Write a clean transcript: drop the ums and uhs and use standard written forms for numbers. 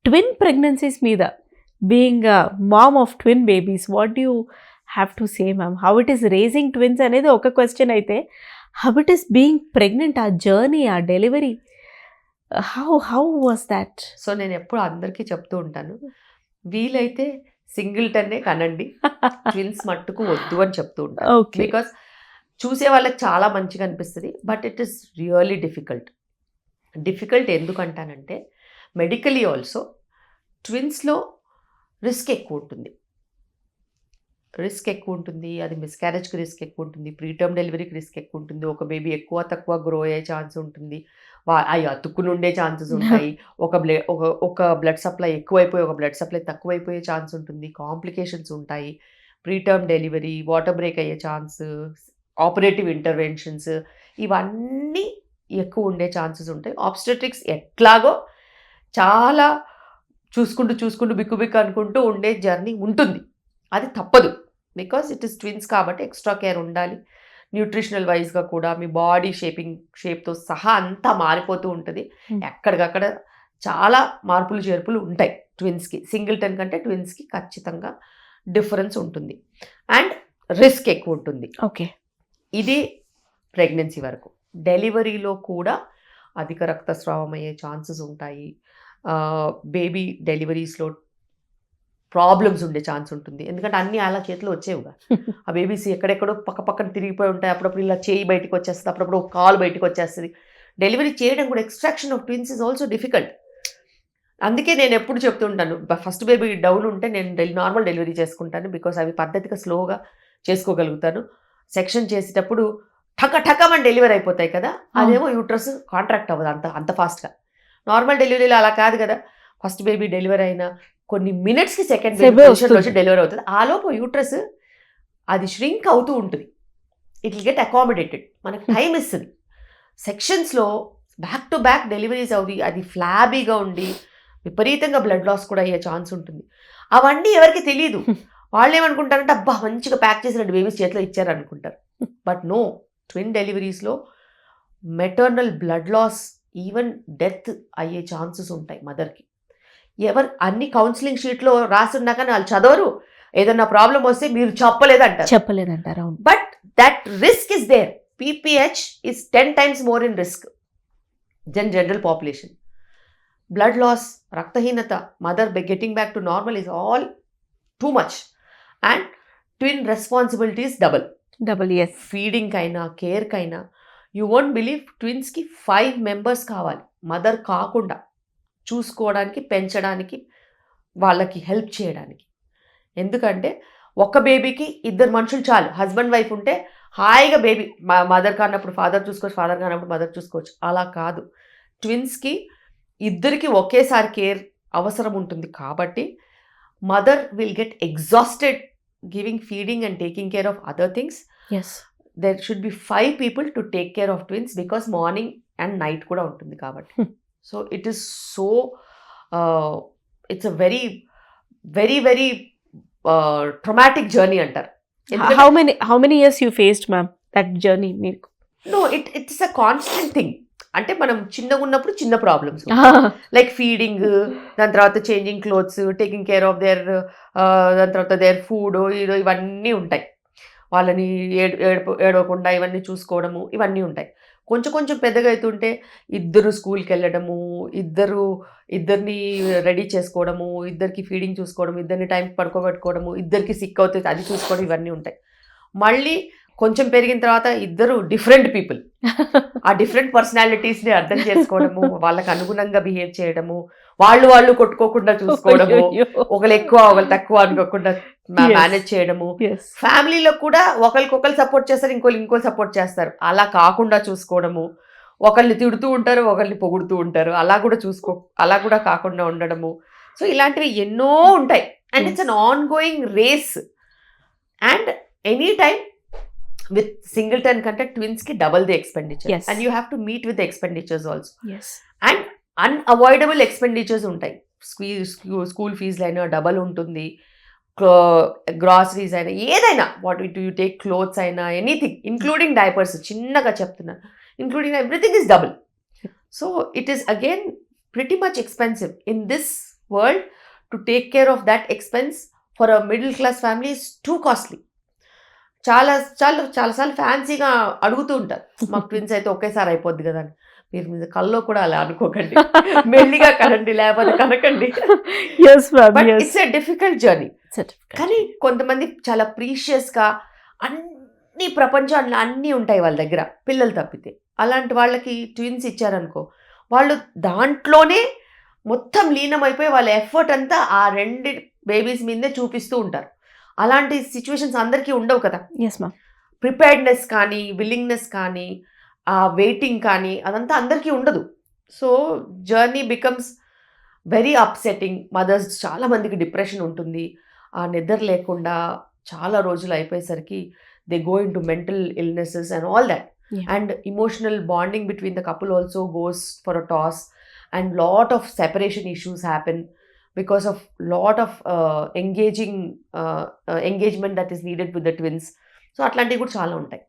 Twin pregnancies మీద, being mom of twin babies, what do you have to say ma'am? How it is raising twins అనేది ఒక question అయితే, how it is being pregnant, ఆ journey, ఆ delivery, how was that? So నేను ఎప్పుడు అందరికీ చెప్తూ ఉంటాను, వీలైతే సింగిల్టన్నే కనండి, ట్విన్స్ మట్టుకు వద్దు అని చెప్తూ ఉంటాను. ఓకే. బికాస్ చూసే వాళ్ళకి చాలా మంచిగా అనిపిస్తుంది, but it is really difficult ఎందుకంటానంటే, మెడికలీ ఆల్సో ట్విన్స్లో రిస్క్ ఎక్కువ ఉంటుంది, అది మిస్క్యారేజ్కి రిస్క్ ఎక్కువ ఉంటుంది, ప్రీటర్మ్ డెలివరీకి రిస్క్ ఎక్కువ ఉంటుంది, ఒక బేబీ ఎక్కువ తక్కువ గ్రో అయ్యే ఛాన్స్ ఉంటుంది, అవి అతుక్కుని ఉండే ఛాన్సెస్ ఉంటాయి, ఒక బ్లడ్ సప్లై ఎక్కువైపోయి ఒక బ్లడ్ సప్లై తక్కువైపోయే ఛాన్స్ ఉంటుంది, కాంప్లికేషన్స్ ఉంటాయి, ప్రీటర్మ్ డెలివరీ, వాటర్ బ్రేక్ అయ్యే ఛాన్స్, ఆపరేటివ్ ఇంటర్వెన్షన్స్, ఇవన్నీ ఎక్కువ ఉండే ఛాన్సెస్ ఉంటాయి. ఆబ్స్టెట్రిక్స్ ఎట్లాగో చాలా చూసుకుంటూ బిక్కు అనుకుంటూ ఉండే జర్నీ ఉంటుంది, అది తప్పదు. బికాస్ ఇట్ ఇస్ ట్విన్స్ కాబట్టి ఎక్స్ట్రా కేర్ ఉండాలి. న్యూట్రిషనల్ వైజ్గా కూడా మీ బాడీ షేప్తో సహా అంతా మారిపోతూ ఉంటుంది. ఎక్కడికక్కడ చాలా మార్పులు చేర్పులు ఉంటాయి ట్విన్స్కి. సింగిల్టన్ కంటే ట్విన్స్కి ఖచ్చితంగా డిఫరెన్స్ ఉంటుంది అండ్ రిస్క్ ఎక్కువ ఉంటుంది. ఓకే, ఇది ప్రెగ్నెన్సీ వరకు. డెలివరీలో కూడా అధిక రక్తస్రావం అయ్యే ఛాన్సెస్ ఉంటాయి. బేబీ డెలివరీస్లో ప్రాబ్లమ్స్ ఉండే ఛాన్స్ ఉంటుంది, ఎందుకంటే అన్నీ అలా చేతిలో వచ్చేవిగా. ఆ బేబీస్ ఎక్కడెక్కడో పక్కన తిరిగిపోయి ఉంటాయి, అప్పుడప్పుడు ఇలా చేయి బయటకు వచ్చేస్తుంది, అప్పుడప్పుడు ఒక కాలు బయటకు వచ్చేస్తుంది. డెలివరీ చేయడం కూడా, extraction of twins is also difficult. అందుకే నేను ఎప్పుడు చెప్తుంటాను, ఫస్ట్ బేబీ డౌన్ ఉంటే నేను నార్మల్ డెలివరీ చేసుకుంటాను, బికాస్ అవి పద్ధతిగా స్లోగా చేసుకోగలుగుతాను. సెక్షన్ చేసేటప్పుడు ఠకమని డెలివరీ అయిపోతాయి కదా, అదేమో యూట్రస్ కాంట్రాక్ట్ అవ్వదు అంత ఫాస్ట్గా. నార్మల్ డెలివరీలో అలా కాదు కదా, ఫస్ట్ బేబీ డెలివరీ అయినా కొన్ని మినిట్స్కి సెకండ్ బేబీ పొజిషన్లో వచ్చి డెలివరీ అవుతుంది. ఆలోపు యూట్రస్ అది ష్రింక్ అవుతూ ఉంటుంది, ఇట్ విల్ గెట్ అకామిడేటెడ్, మనకి టైం ఇస్తుంది. సెక్షన్స్లో బ్యాక్ టు బ్యాక్ డెలివరీస్ అవి, అది ఫ్లాబీగా ఉండి విపరీతంగా బ్లడ్ లాస్ కూడా అయ్యే ఛాన్స్ ఉంటుంది. అవన్నీ ఎవరికి తెలియదు, వాళ్ళు ఏమనుకుంటారంటే అబ్బా మంచిగా ప్యాక్ చేసిన బేబీస్ చేతిలో ఇచ్చారు అనుకుంటారు. బట్ నో, ట్విన్ డెలివరీస్లో maternal blood loss, even death అయ్యే ఛాన్సెస్ ఉంటాయి మదర్కి. అన్ని కౌన్సిలింగ్ షీట్లో రాసున్నా కానీ వాళ్ళు చదవరు, ఏదన్నా ప్రాబ్లం వస్తే మీరు చెప్పలేదంటారు. But that risk is there. PPH is 10 times more in risk than general population. Blood loss, రక్తహీనత, mother getting back to normal is all too much. And twin responsibilities double. Yes. Feeding కైనా, care కైనా, you won't believe, ట్విన్స్కి 5 members కావాలి mother కాకుండా, చూసుకోవడానికి, పెంచడానికి, వాళ్ళకి help చేయడానికి. ఎందుకంటే ఒక బేబీకి 2 మనుషులు చాలు. హస్బెండ్ వైఫ్ ఉంటే హాయిగా బేబీ మదర్ కానప్పుడు ఫాదర్ చూసుకోవచ్చు, ఫాదర్ కానప్పుడు మదర్ చూసుకోవచ్చు. అలా కాదు, ట్విన్స్కి ఇద్దరికి ఒకేసారి కేర్ అవసరం ఉంటుంది. కాబట్టి mother will get exhausted giving feeding and taking care of other things. There should be 5 people to take care of twins, because morning and night కూడా ఉంటుంది కాబట్టి. So it is so it's a very traumatic journey అంటారు. How many years you faced, ma'am, that journey? No, it's a constant thing. అంటే మనం చిన్నగా ఉన్నప్పుడు చిన్న problems like feeding, దాని తర్వాత changing clothes, taking care of దాని తర్వాత దేర్ ఫుడ్, ఇవన్నీ ఉంటాయి. వాళ్ళని ఏడవకుండా ఇవన్నీ చూసుకోవడము, ఇవన్నీ ఉంటాయి. కొంచెం పెద్దగా అవుతుంటే ఇద్దరు స్కూల్కి వెళ్ళడము, ఇద్దరిని రెడీ చేసుకోవడము, ఇద్దరికి ఫీడింగ్ చూసుకోవడము, ఇద్దరిని టైంకి పడుకోబెట్టుకోవడము, ఇద్దరికి సిక్ అవుతుంది అది చూసుకోవడం, ఇవన్నీ ఉంటాయి. మళ్ళీ కొంచెం పెరిగిన తర్వాత ఇద్దరు డిఫరెంట్ పీపుల్, ఆ డిఫరెంట్ పర్సనాలిటీస్ని అర్థం చేసుకోవడము, వాళ్ళకి అనుగుణంగా బిహేవ్ చేయడము, వాళ్ళు కొట్టుకోకుండా చూసుకోవడము, ఒకరు ఎక్కువ ఒకరు తక్కువ అనుకోకుండా మేనేజ్ చేయడము. ఫ్యామిలీలో కూడా ఒకరికొకరు సపోర్ట్ చేస్తారు, ఇంకోరు సపోర్ట్ చేస్తారు, అలా కాకుండా చూసుకోవడము. ఒకరిని తిడుతూ ఉంటారు, ఒకరిని పొగుడుతూ ఉంటారు, అలా కూడా కాకుండా ఉండడము. సో ఇలాంటివి ఎన్నో ఉంటాయి. And it's an ongoing race. And any time with singleton కంటే ట్విన్స్ కి double the expenditure. And you have to meet with expenditures also. And unavoidable expenditures ఉంటాయి. స్కూల్ ఫీజులు అయినా డబల్ ఉంటుంది, గ్రాసరీస్ అయినా, ఏదైనా, వాట్ యూ టేక్ క్లోత్స్ అయినా, anything including diapers, చిన్నగా చెప్తున్నాను, including everything is double. So it is again pretty much expensive. In this world to take care of that expense for a middle class family is too costly. చాలాసార్లు ఫ్యాన్సీగా అడుగుతూ ఉంటారు. మాకు twins అయితే ఒకేసారి అయిపోద్ది కదా అని. మీరు మీ కల్లో కూడా అలా అనుకోకండి. మెల్లిగా కనండి, లేకపోతే కనకండి. Yes ma'am, but yes. It's a difficult journey. కానీ కొంతమంది చాలా ప్రీషియస్గా అన్ని ప్రపంచంలో అన్నీ ఉంటాయి వాళ్ళ దగ్గర, పిల్లలు తప్పితే. అలాంటి వాళ్ళకి ట్విన్స్ ఇచ్చారనుకో, వాళ్ళు దాంట్లోనే మొత్తం లీనమైపోయి వాళ్ళ ఎఫర్ట్ అంతా ఆ 2 బేబీస్ మీదే చూపిస్తూ ఉంటారు. అలాంటి సిచ్యువేషన్స్ అందరికీ ఉండవు కదా. Yes ma'am. ప్రిపేర్డ్నెస్ కానీ, విల్లింగ్నెస్ కానీ, ఆ వెయిటింగ్ కానీ అదంతా అందరికీ ఉండదు. So journey becomes very upsetting. Mothers చాలా మందికి డిప్రెషన్ ఉంటుంది. ఆ నిద్ర లేకుండా చాలా రోజులు అయిపోయేసరికి they go in to mental illnesses and all that. Yeah. And emotional bonding between the couple also goes for a toss and lot of separation issues happen because of lot of engagement that is needed with the twins. So అట్లాంటివి కూడా చాలా ఉంటాయి.